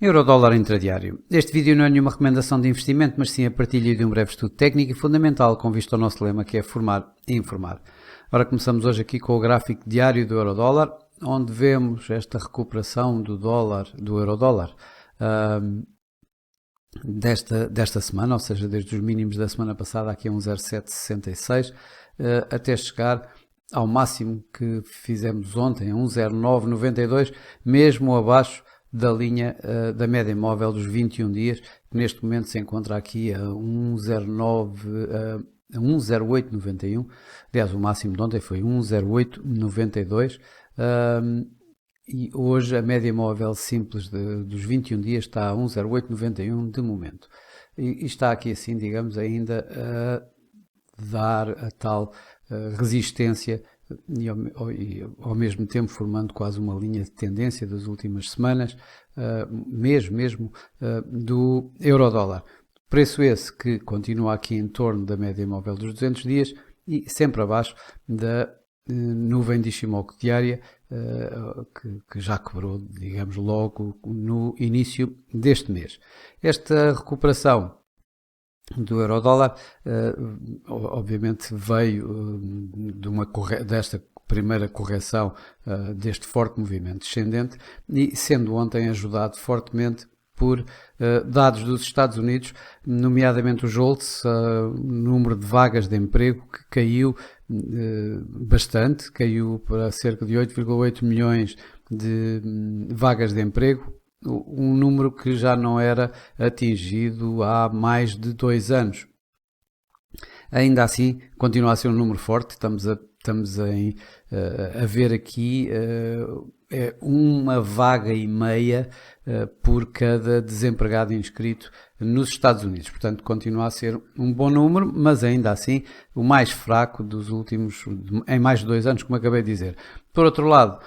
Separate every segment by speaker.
Speaker 1: Eurodólar intradiário. Este vídeo não é nenhuma recomendação de investimento, mas sim a partilha de um breve estudo técnico e fundamental com vista ao nosso lema, que é formar e informar. Ora, começamos hoje aqui com o gráfico diário do Eurodólar, onde vemos esta recuperação do Eurodólar desta semana, ou seja, desde os mínimos da semana passada, aqui a 1,0766, até chegar ao máximo que fizemos ontem, a 1,0992, mesmo abaixo da linha da média móvel dos 21 dias, que neste momento se encontra aqui a 1,0891. Aliás, o máximo de ontem foi 1,0892. E hoje a média móvel simples dos 21 dias está a 1,0891 de momento. E está aqui assim, digamos, ainda a dar a tal resistência e ao mesmo tempo formando quase uma linha de tendência das últimas semanas, mesmo do Eurodólar. Preço esse que continua aqui em torno da média móvel dos 200 dias e sempre abaixo da nuvem de Ishimoku diária, que já quebrou, digamos, logo no início deste mês. Esta recuperação do Eurodólar, obviamente veio desta primeira correção deste forte movimento descendente e sendo ontem ajudado fortemente por dados dos Estados Unidos, nomeadamente o JOLTS, número de vagas de emprego que caiu bastante, caiu para cerca de 8,8 milhões de vagas de emprego, um número que já não era atingido há mais de 2 anos. Ainda assim, continua a ser um número forte, estamos a ver aqui uma vaga e meia por cada desempregado inscrito nos Estados Unidos. Portanto, continua a ser um bom número, mas ainda assim o mais fraco dos últimos, em mais de 2 anos, como acabei de dizer. Por outro lado,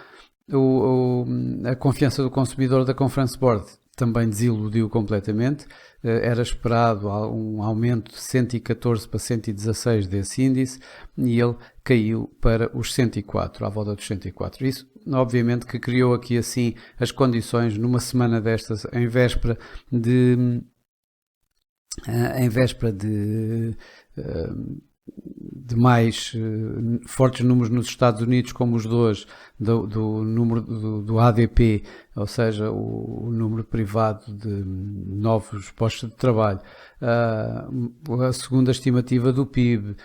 Speaker 1: a confiança do consumidor da Conference Board também desiludiu completamente. Era esperado um aumento de 114 para 116 desse índice e ele caiu para os 104, à volta dos 104. Isso, obviamente, que criou aqui assim as condições numa semana destas, em véspera de mais fortes números nos Estados Unidos, como os dois do número do ADP, ou seja, o número privado de novos postos de trabalho, a segunda estimativa do PIB,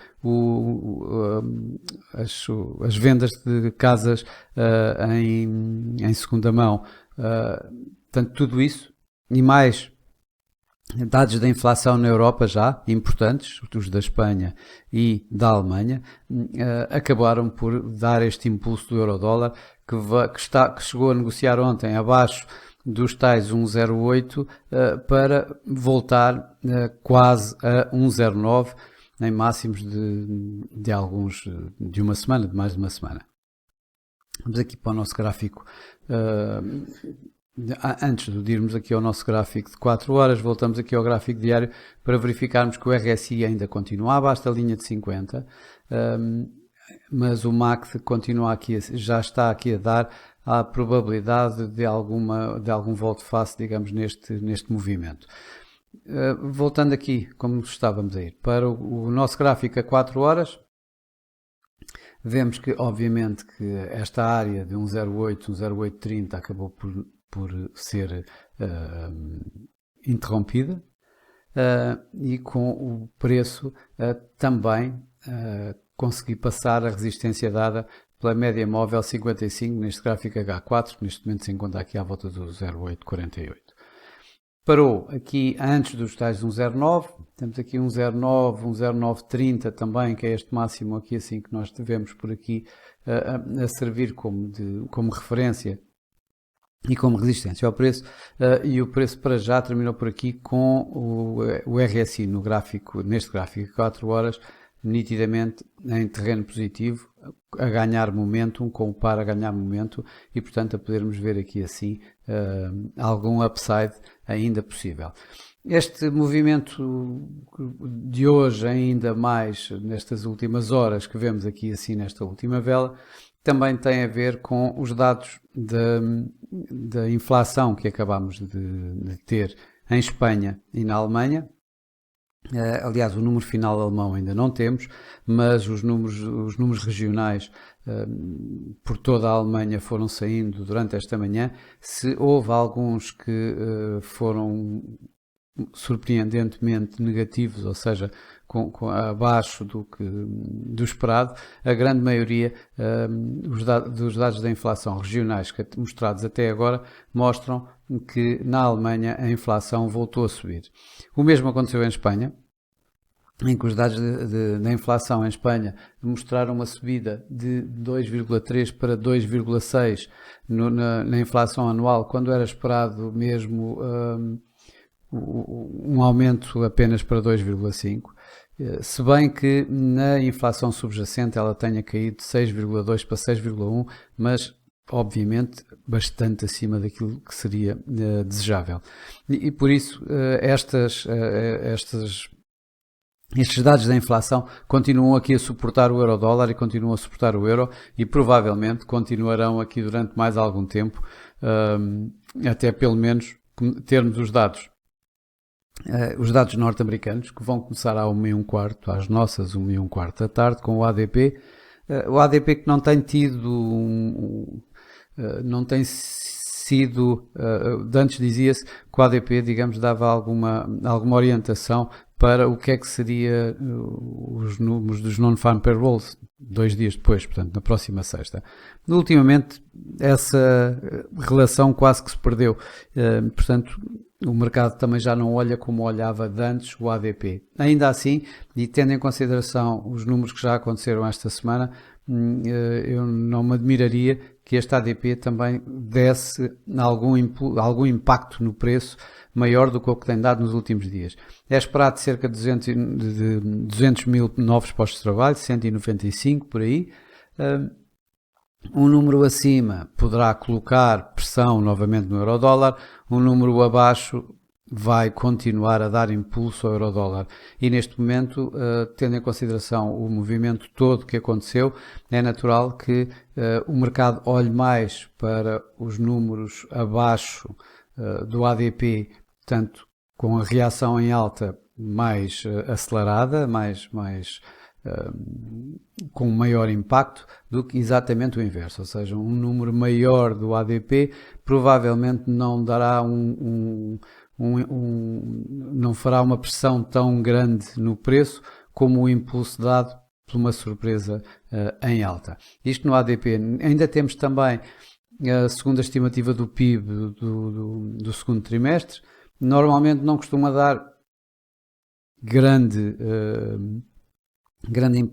Speaker 1: as vendas de casas em segunda mão, portanto, tudo isso e mais dados da inflação na Europa já importantes, os da Espanha e da Alemanha, acabaram por dar este impulso do Eurodólar que chegou a negociar ontem abaixo dos tais 1,08 para voltar quase a 1,09 em máximos de uma semana, de mais de uma semana. Vamos aqui para o nosso gráfico. Antes de irmos aqui ao nosso gráfico de 4 horas, voltamos aqui ao gráfico diário para verificarmos que o RSI ainda continua abaixo da linha de 50, mas o MACD continua aqui, já está aqui a dar a probabilidade de algum volte-face, digamos, neste movimento. Voltando aqui, como estávamos a ir, para o nosso gráfico a 4 horas, vemos que, obviamente, que esta área de 1,08, 1,0830 acabou por ser interrompida e com o preço também consegui passar a resistência dada pela média móvel 55 neste gráfico H4, que neste momento se encontra aqui à volta do 0,848. Parou aqui antes dos tais 1,09, temos aqui 1,09, 1,0930 também, que é este máximo aqui assim que nós tivemos por aqui a servir como referência e como resistência ao preço, e o preço para já terminou por aqui com o RSI neste gráfico de 4 horas, nitidamente em terreno positivo, a ganhar momentum, com o par a ganhar momento e portanto a podermos ver aqui assim algum upside ainda possível. Este movimento de hoje, ainda mais nestas últimas horas que vemos aqui assim nesta última vela, também tem a ver com os dados da inflação que acabamos de ter em Espanha e na Alemanha. Aliás, o número final alemão ainda não temos, mas os números regionais por toda a Alemanha foram saindo durante esta manhã. Se houve alguns que foram surpreendentemente negativos, ou seja, abaixo do esperado, a grande maioria dos dados da inflação regionais mostrados até agora mostram que na Alemanha a inflação voltou a subir. O mesmo aconteceu em Espanha, em que os dados da inflação em Espanha mostraram uma subida de 2,3 para 2,6 na inflação anual, quando era esperado mesmo um aumento apenas para 2,5, se bem que na inflação subjacente ela tenha caído de 6,2 para 6,1, mas obviamente bastante acima daquilo que seria desejável. E por isso estes dados da inflação continuam aqui a suportar o euro-dólar e continuam a suportar o euro e provavelmente continuarão aqui durante mais algum tempo, até pelo menos termos os dados norte-americanos, que vão começar à 1h15, às nossas 1h15 da tarde, com o ADP. O ADP que não tem tido não tem sido, antes dizia-se que o ADP, digamos, dava alguma orientação para o que é que seria os números dos non-farm payrolls 2 dias depois, portanto, na próxima sexta. Ultimamente, essa relação quase que se perdeu. Portanto, o mercado também já não olha como olhava de antes o ADP. Ainda assim, e tendo em consideração os números que já aconteceram esta semana, eu não me admiraria que este ADP também desse algum impacto no preço maior do que o que tem dado nos últimos dias. É esperado cerca de 200 mil novos postos de trabalho, 195 por aí. Um número acima poderá colocar pressão novamente no euro-dólar, um número abaixo vai continuar a dar impulso ao euro-dólar. E neste momento, tendo em consideração o movimento todo que aconteceu, é natural que o mercado olhe mais para os números abaixo do ADP, tanto com a reação em alta mais acelerada, com maior impacto, do que exatamente o inverso, ou seja, um número maior do ADP provavelmente não dará não fará uma pressão tão grande no preço como o impulso dado por uma surpresa em alta. Isto no ADP. Ainda temos também a segunda estimativa do PIB do segundo trimestre. Normalmente não costuma dar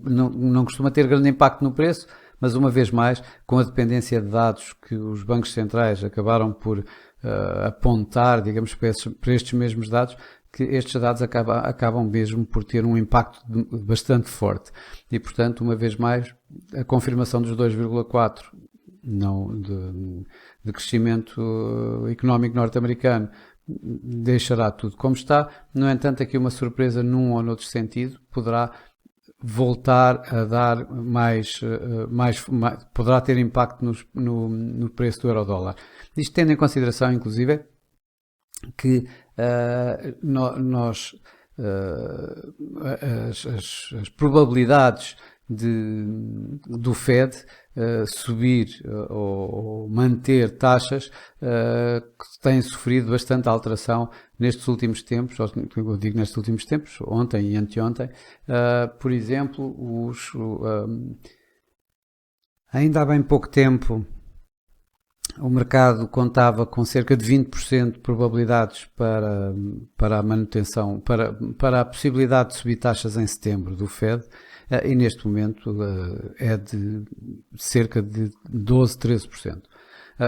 Speaker 1: não costuma ter grande impacto no preço, mas uma vez mais, com a dependência de dados que os bancos centrais acabaram por apontar, digamos, para estes mesmos dados, que estes dados acabam mesmo por ter um impacto bastante forte. E, portanto, uma vez mais, a confirmação dos 2,4 de crescimento económico norte-americano deixará tudo como está. No entanto, aqui uma surpresa num ou noutro sentido poderá voltar a dar poderá ter impacto no preço do euro-dólar. Isto tendo em consideração, inclusive, que as probabilidades do Fed subir ou manter taxas que têm sofrido bastante alteração nestes últimos tempos, eu digo nestes últimos tempos, ontem e anteontem. Por exemplo, ainda há bem pouco tempo o mercado contava com cerca de 20% de probabilidades para a manutenção, para a possibilidade de subir taxas em setembro do Fed, e neste momento é de cerca de 12, 13%.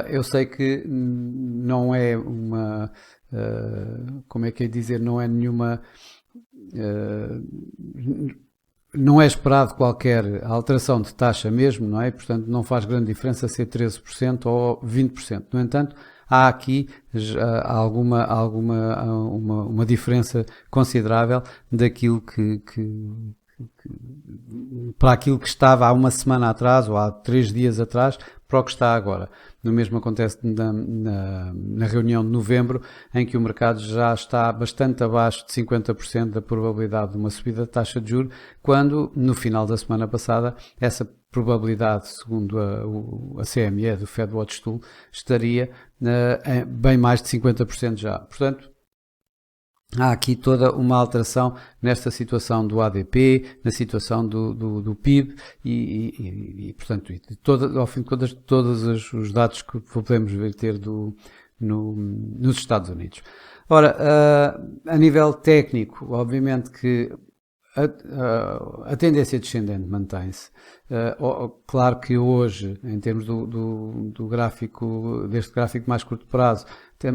Speaker 1: Eu sei que não é uma, como é que é dizer, não é nenhuma, não é esperado qualquer alteração de taxa mesmo, não é? Portanto, não faz grande diferença ser 13% ou 20%. No entanto, há aqui uma diferença considerável daquilo que para aquilo que estava há uma semana atrás ou há 3 dias atrás para o que está agora. No mesmo acontece na reunião de novembro, em que o mercado já está bastante abaixo de 50% da probabilidade de uma subida da taxa de juros, quando no final da semana passada essa probabilidade, segundo a CME do Fed Watch Tool, estaria bem mais de 50% já. Portanto, há aqui toda uma alteração nesta situação do ADP, na situação do PIB e portanto, ao fim de contas, todos os dados que podemos ter nos Estados Unidos. Ora, a nível técnico, obviamente que a tendência descendente mantém-se. Claro que hoje, em termos do gráfico, deste gráfico mais curto prazo,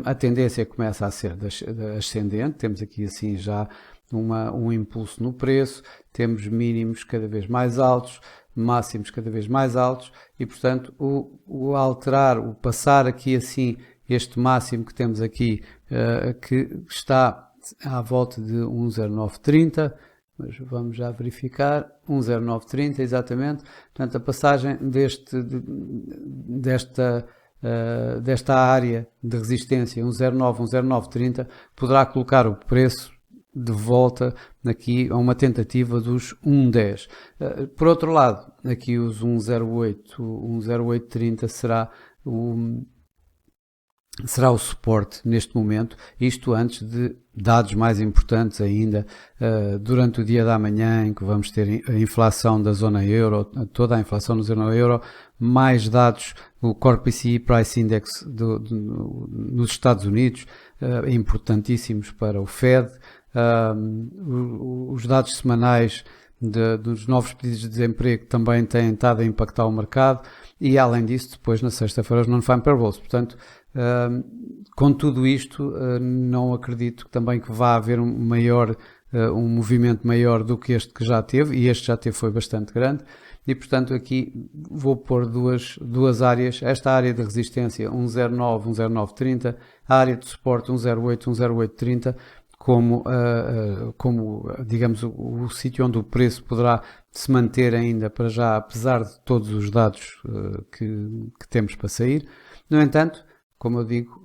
Speaker 1: a tendência começa a ser ascendente. Temos aqui assim já um impulso no preço, temos mínimos cada vez mais altos, máximos cada vez mais altos e, portanto, o alterar, o passar aqui assim este máximo que temos aqui, que está à volta de 1,0930, mas vamos já verificar, 1,0930 exatamente, portanto a passagem desta área de resistência 1,09, 1,0930 poderá colocar o preço de volta aqui a uma tentativa dos 1,10. Por outro lado, aqui os 1,08, 1,0830 será o suporte neste momento, isto antes de dados mais importantes ainda durante o dia da manhã, em que vamos ter a inflação da zona euro, toda a inflação da zona euro, mais dados, o Core PCE Price Index nos Estados Unidos, importantíssimos para o Fed, os dados semanais dos novos pedidos de desemprego também têm estado a impactar o mercado e, além disso, depois na sexta-feira os Non-Farm Payrolls. Portanto, com tudo isto, não acredito também que vá haver um movimento maior do que este que já teve, e este já teve foi bastante grande, e portanto aqui vou pôr duas áreas, esta área de resistência 1,09, 1,0930, a área de suporte 1,08, 1,0830, como digamos o sítio onde o preço poderá se manter ainda para já, apesar de todos os dados que temos para sair. No entanto, como eu digo,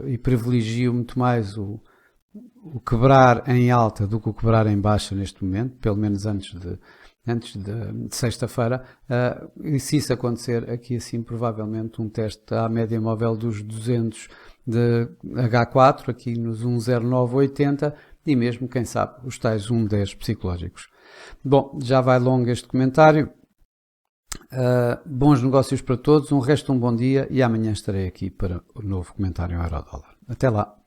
Speaker 1: e privilegio muito mais o quebrar em alta do que o quebrar em baixa neste momento, pelo menos antes de sexta-feira, e se isso acontecer, aqui assim provavelmente um teste à média móvel dos 200 de H4, aqui nos 1,0980 e mesmo, quem sabe, os tais 1,10 psicológicos. Bom, já vai longo este comentário. Bons negócios para todos, um resto de um bom dia e amanhã estarei aqui para o novo comentário Eurodólar. Até lá!